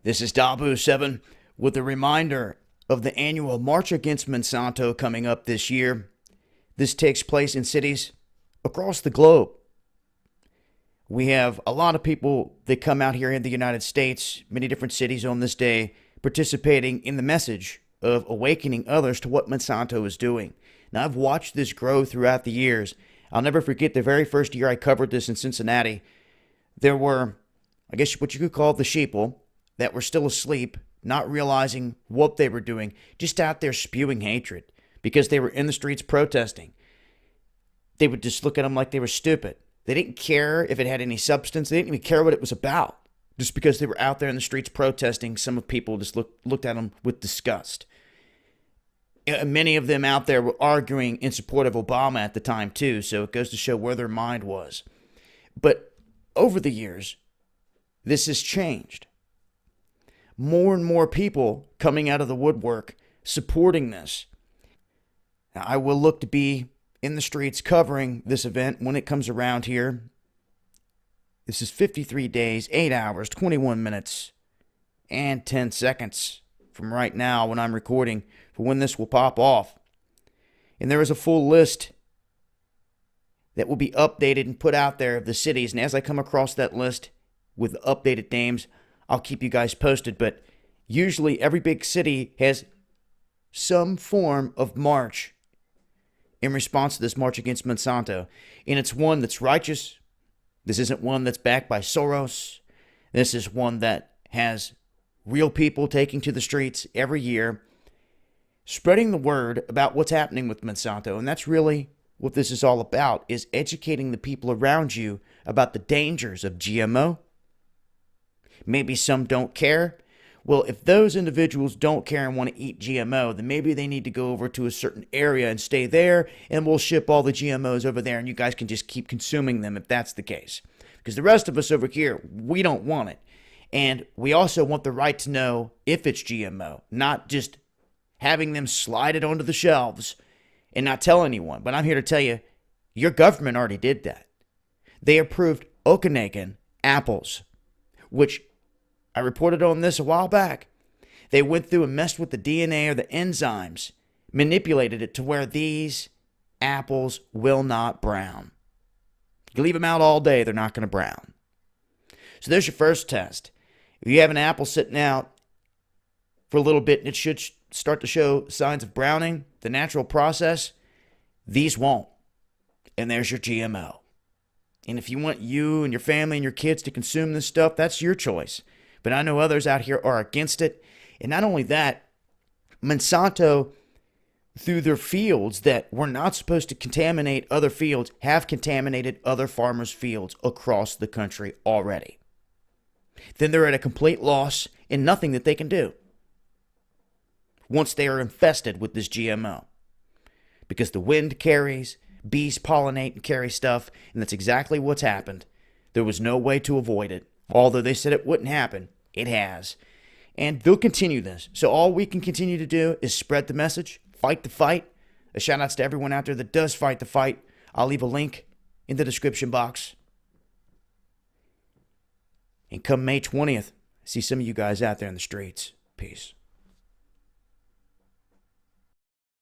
This is Dabu7 with a reminder of the annual March Against Monsanto coming up this year. This takes place in cities across the globe. We have a lot of people that come out here in the United States, many different cities on this day, participating in the message of awakening others to what Monsanto is doing. Now, I've watched this grow throughout the years. I'll never forget the very first year I covered this in Cincinnati. There were, I guess what you could call the sheeple, that were still asleep, not realizing what they were doing, just out there spewing hatred because they were in the streets protesting. They would just look at them like they were stupid. They didn't care if it had any substance. They didn't even care what it was about. Just because they were out there in the streets protesting, some of people just looked at them with disgust. Many of them out there were arguing in support of Obama at the time too, so it goes to show where their mind was. But over the years, this has changed. More and more people coming out of the woodwork supporting this. Now, I will look to be in the streets covering this event when it comes around here. This is 53 days, 8 hours, 21 minutes, and 10 seconds from right now when I'm recording for when this will pop off. And there is a full list that will be updated and put out there of the cities. And as I come across that list with updated names, I'll keep you guys posted. But usually every big city has some form of march in response to this March Against Monsanto. And it's one that's righteous. This isn't one that's backed by Soros. This is one that has real people taking to the streets every year, spreading the word about what's happening with Monsanto. And that's really what this is all about, is educating the people around you about the dangers of GMO. Maybe some don't care. Well, if those individuals don't care and want to eat GMO, then maybe they need to go over to a certain area and stay there, and we'll ship all the GMOs over there, and you guys can just keep consuming them if that's the case. Because the rest of us over here, we don't want it. And we also want the right to know if it's GMO, not just having them slide it onto the shelves and not tell anyone. But I'm here to tell you, your government already did that. They approved Okanagan apples, which I reported on this a while back. They went through and messed with the DNA or the enzymes, manipulated it to where these apples will not brown. You leave them out all day, they're not going to brown. So there's your first test. If you have an apple sitting out for a little bit and it should start to show signs of browning, the natural process, these won't. And there's your GMO. And if you want you and your family and your kids to consume this stuff, that's your choice. But I know others out here are against it. And not only that, Monsanto, through their fields that were not supposed to contaminate other fields, have contaminated other farmers' fields across the country already. Then they're at a complete loss and nothing that they can do once they are infested with this GMO. Because the wind carries, bees pollinate and carry stuff, and that's exactly what's happened. There was no way to avoid it. Although they said it wouldn't happen, it has. And they'll continue this. So all we can continue to do is spread the message, fight the fight. A shout outs to everyone out there that does fight the fight. I'll leave a link in the description box. And come May 20th, see some of you guys out there in the streets. Peace.